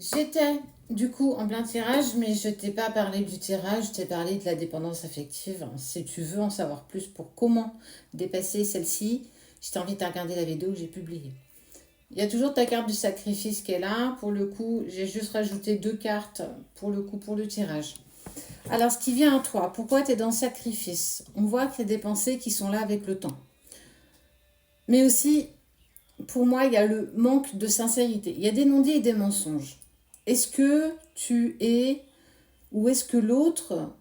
J'étais du coup en plein tirage, mais je t'ai pas parlé du tirage, je t'ai parlé de la dépendance affective. Si tu veux en savoir plus pour comment dépasser celle-ci, je t'invite à regarder la vidéo que j'ai publiée. Il y a toujours ta carte du sacrifice qui est là. Pour le coup, j'ai juste rajouté deux cartes pour le coup pour le tirage. Alors, ce qui vient à toi, pourquoi tu es dans le sacrifice? On voit qu'il y a des pensées qui sont là avec le temps. Mais aussi, pour moi, il y a le manque de sincérité. Il y a des non-dits et des mensonges. Est-ce que tu es ou est-ce que l'autre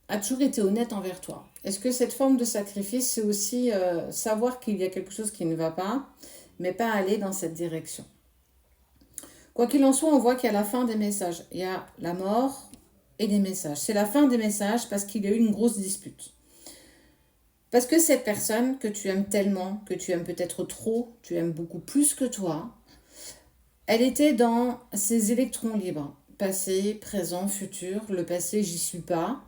a toujours été honnête envers toi? Est-ce que cette forme de sacrifice, c'est aussi savoir qu'il y a quelque chose qui ne va pas, mais pas aller dans cette direction? Quoi qu'il en soit, on voit qu'il y a la fin des messages. Il y a la mort et des messages. C'est la fin des messages parce qu'il y a eu une grosse dispute. Parce que cette personne que tu aimes tellement, que tu aimes peut-être trop, tu aimes beaucoup plus que toi, elle était dans ses électrons libres. Passé, présent, futur. Le passé, j'y suis pas.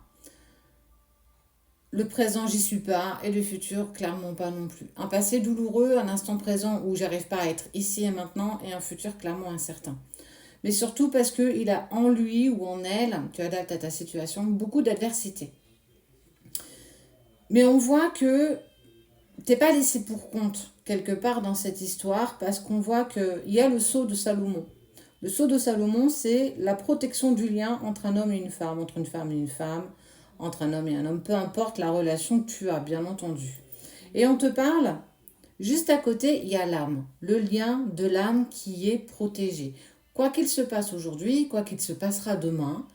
Le présent, j'y suis pas. Et le futur, clairement pas non plus. Un passé douloureux, un instant présent où j'arrive pas à être ici et maintenant. Et un futur clairement incertain. Mais surtout parce qu'il a en lui ou en elle, tu adaptes à ta situation, beaucoup d'adversité. Mais on voit que t'es pas laissé pour compte quelque part dans cette histoire parce qu'on voit qu'il y a le sceau de Salomon. Le sceau de Salomon, c'est la protection du lien entre un homme et une femme, entre une femme et une femme, entre un homme et un homme, peu importe la relation que tu as, bien entendu. Et on te parle, juste à côté, il y a l'âme, le lien de l'âme qui est protégé. Quoi qu'il se passe aujourd'hui, quoi qu'il se passera demain,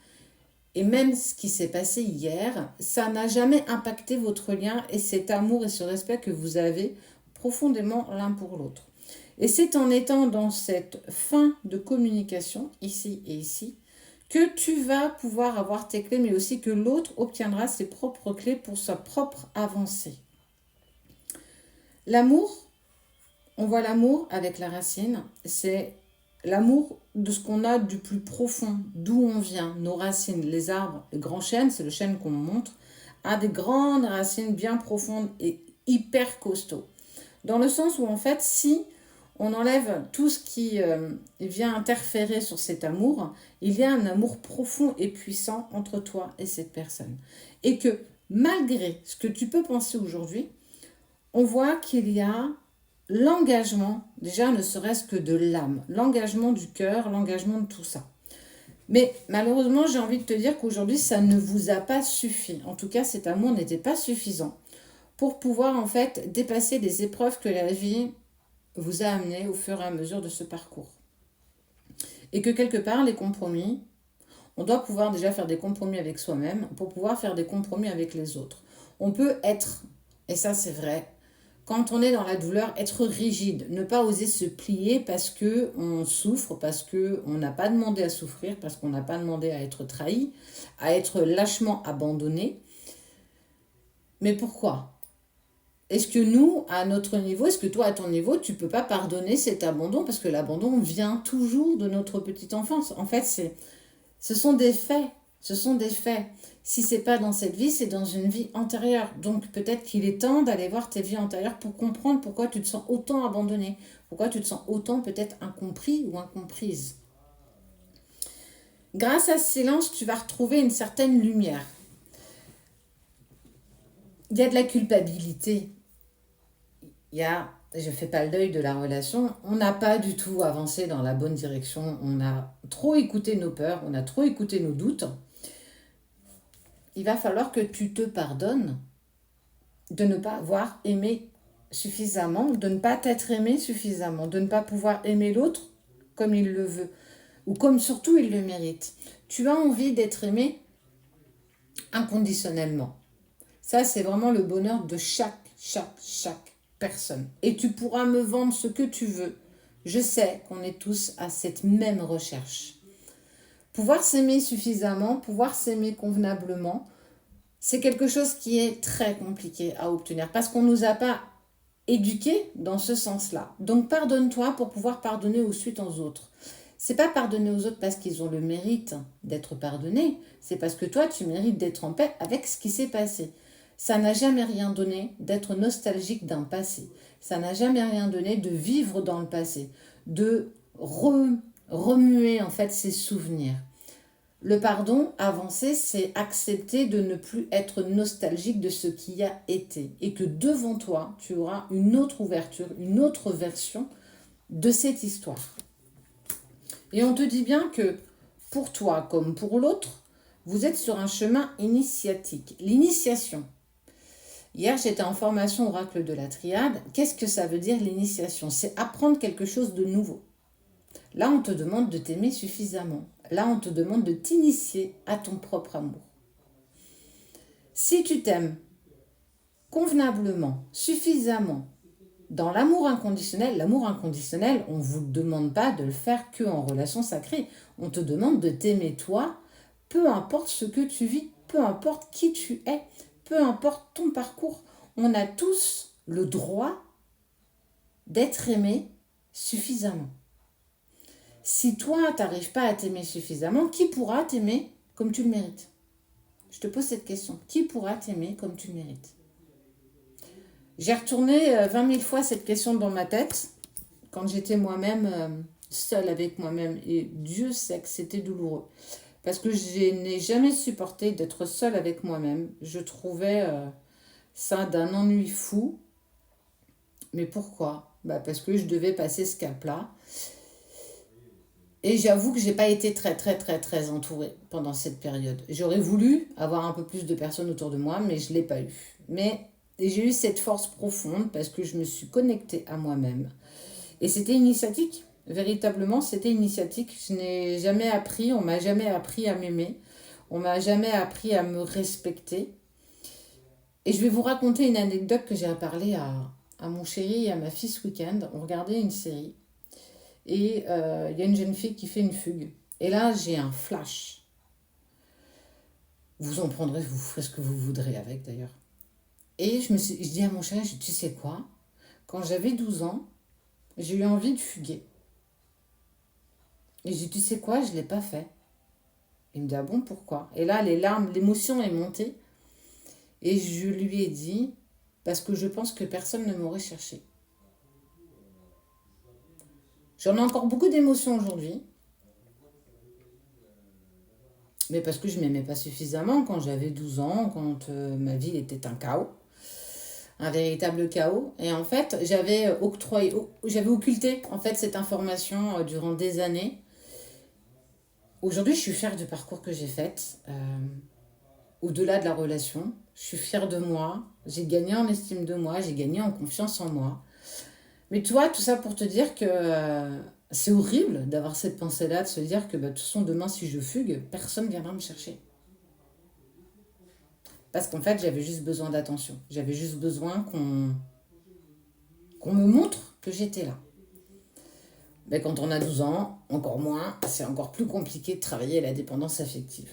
et même ce qui s'est passé hier, ça n'a jamais impacté votre lien et cet amour et ce respect que vous avez profondément l'un pour l'autre. Et c'est en étant dans cette fin de communication, ici et ici, que tu vas pouvoir avoir tes clés, mais aussi que l'autre obtiendra ses propres clés pour sa propre avancée. L'amour, on voit l'amour avec la racine, c'est l'amour de ce qu'on a du plus profond, d'où on vient, nos racines, les arbres, les grands chênes, c'est le chêne qu'on montre, a des grandes racines bien profondes et hyper costauds. Dans le sens où en fait, si on enlève tout ce qui vient interférer sur cet amour, il y a un amour profond et puissant entre toi et cette personne. Et que malgré ce que tu peux penser aujourd'hui, on voit qu'il y a l'engagement, déjà ne serait-ce que de l'âme, l'engagement du cœur, l'engagement de tout ça. Mais malheureusement, j'ai envie de te dire qu'aujourd'hui, ça ne vous a pas suffi. En tout cas, cet amour n'était pas suffisant pour pouvoir en fait dépasser les épreuves que la vie vous a amenées au fur et à mesure de ce parcours. Et que quelque part, les compromis, on doit pouvoir déjà faire des compromis avec soi-même pour pouvoir faire des compromis avec les autres. On peut être, et ça c'est vrai, quand on est dans la douleur, être rigide, ne pas oser se plier parce que on souffre, parce que on n'a pas demandé à souffrir, parce qu'on n'a pas demandé à être trahi, à être lâchement abandonné. Mais pourquoi? Est-ce que nous, à notre niveau, est-ce que toi, à ton niveau, tu peux pas pardonner cet abandon? Parce que l'abandon vient toujours de notre petite enfance. En fait, ce sont des faits. Ce sont des faits. Si c'est pas dans cette vie, c'est dans une vie antérieure. Donc peut-être qu'il est temps d'aller voir tes vies antérieures pour comprendre pourquoi tu te sens autant abandonné, pourquoi tu te sens autant peut-être incompris ou incomprise. Grâce à ce silence, tu vas retrouver une certaine lumière. Il y a de la culpabilité. Il y a, je ne fais pas le deuil de la relation, on n'a pas du tout avancé dans la bonne direction. On a trop écouté nos peurs, on a trop écouté nos doutes. Il va falloir que tu te pardonnes de ne pas avoir aimé suffisamment, de ne pas t'être aimé suffisamment, de ne pas pouvoir aimer l'autre comme il le veut, ou comme surtout il le mérite. Tu as envie d'être aimé inconditionnellement. Ça, c'est vraiment le bonheur de chaque personne. Et tu pourras me vendre ce que tu veux. Je sais qu'on est tous à cette même recherche. Pouvoir s'aimer suffisamment, pouvoir s'aimer convenablement, c'est quelque chose qui est très compliqué à obtenir parce qu'on ne nous a pas éduqués dans ce sens-là. Donc pardonne-toi pour pouvoir pardonner ensuite aux autres. C'est pas pardonner aux autres parce qu'ils ont le mérite d'être pardonnés, c'est parce que toi tu mérites d'être en paix avec ce qui s'est passé. Ça n'a jamais rien donné d'être nostalgique d'un passé. Ça n'a jamais rien donné de vivre dans le passé, de remuer en fait ses souvenirs. Le pardon, avancer, c'est accepter de ne plus être nostalgique de ce qui a été et que devant toi, tu auras une autre ouverture, une autre version de cette histoire. Et on te dit bien que pour toi comme pour l'autre, vous êtes sur un chemin initiatique. L'initiation. Hier, j'étais en formation oracle de la triade. Qu'est-ce que ça veut dire l'initiation? C'est apprendre quelque chose de nouveau. Là, on te demande de t'aimer suffisamment. Là, on te demande de t'initier à ton propre amour. Si tu t'aimes convenablement, suffisamment, dans l'amour inconditionnel, on ne vous demande pas de le faire qu'en relation sacrée. On te demande de t'aimer toi, peu importe ce que tu vis, peu importe qui tu es, peu importe ton parcours. On a tous le droit d'être aimé suffisamment. Si toi, tu n'arrives pas à t'aimer suffisamment, qui pourra t'aimer comme tu le mérites? Je te pose cette question. Qui pourra t'aimer comme tu le mérites? J'ai retourné 20 000 fois cette question dans ma tête quand j'étais moi-même seule avec moi-même. Et Dieu sait que c'était douloureux. Parce que je n'ai jamais supporté d'être seule avec moi-même. Je trouvais ça d'un ennui fou. Mais pourquoi? Parce que je devais passer ce cap-là. Et j'avoue que j'ai pas été très entourée pendant cette période. J'aurais voulu avoir un peu plus de personnes autour de moi, mais je l'ai pas eu. Mais j'ai eu cette force profonde parce que je me suis connectée à moi-même. Et c'était initiatique. Véritablement, c'était initiatique. Je n'ai jamais appris, on m'a jamais appris à m'aimer. On m'a jamais appris à me respecter. Et je vais vous raconter une anecdote que j'ai parlé à mon chéri et à ma fille ce week-end. On regardait une série. Et il y a une jeune fille qui fait une fugue. Et là, j'ai un flash. Vous en prendrez, vous ferez ce que vous voudrez avec d'ailleurs. Et je dis à mon chéri, tu sais quoi? Quand j'avais 12 ans, j'ai eu envie de fuguer. Et je dis, tu sais quoi? Je ne l'ai pas fait. Il me dit, ah bon, pourquoi? Et là, les larmes, l'émotion est montée. Et je lui ai dit, parce que je pense que personne ne m'aurait cherché. J'en ai encore beaucoup d'émotions aujourd'hui. Mais parce que je ne m'aimais pas suffisamment quand j'avais 12 ans, quand ma vie était un chaos. Un véritable chaos. Et en fait, j'avais occulté en fait, cette information durant des années. Aujourd'hui, je suis fière du parcours que j'ai fait. Au-delà de la relation, je suis fière de moi. J'ai gagné en estime de moi, j'ai gagné en confiance en moi. Mais toi, tout ça pour te dire que c'est horrible d'avoir cette pensée-là, de se dire que de toute façon, demain, si je fugue, personne ne viendra me chercher. Parce qu'en fait, j'avais juste besoin d'attention. J'avais juste besoin qu'on me montre que j'étais là. Mais quand on a 12 ans, encore moins, c'est encore plus compliqué de travailler la dépendance affective.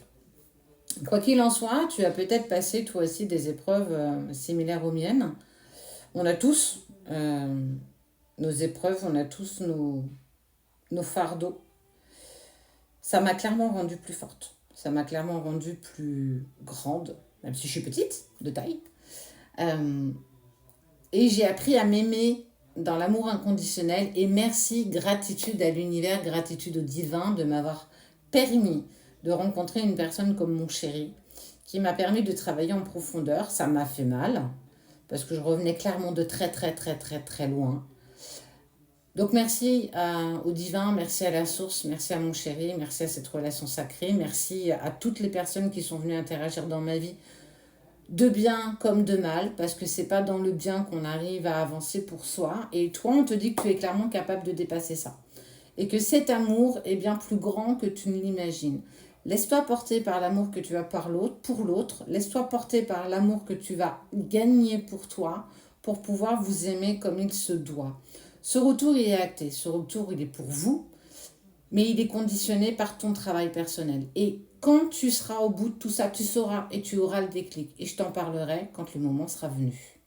Quoi qu'il en soit, tu as peut-être passé toi aussi des épreuves similaires aux miennes. On a tous nos épreuves, on a tous nos fardeaux. Ça m'a clairement rendue plus forte. Ça m'a clairement rendue plus grande, même si je suis petite, de taille. Et j'ai appris à m'aimer dans l'amour inconditionnel. Et merci, gratitude à l'univers, gratitude au divin de m'avoir permis de rencontrer une personne comme mon chéri, qui m'a permis de travailler en profondeur. Ça m'a fait mal, parce que je revenais clairement de très loin. Donc merci au divin, merci à la source, merci à mon chéri, merci à cette relation sacrée, merci à toutes les personnes qui sont venues interagir dans ma vie, de bien comme de mal, parce que c'est pas dans le bien qu'on arrive à avancer pour soi. Et toi, on te dit que tu es clairement capable de dépasser ça. Et que cet amour est bien plus grand que tu ne l'imagines. Laisse-toi porter par l'amour que tu as pour l'autre. Laisse-toi porter par l'amour que tu vas gagner pour toi, pour pouvoir vous aimer comme il se doit. Ce retour, il est acté. Ce retour, il est pour vous, mais il est conditionné par ton travail personnel. Et quand tu seras au bout de tout ça, tu sauras et tu auras le déclic. Et je t'en parlerai quand le moment sera venu.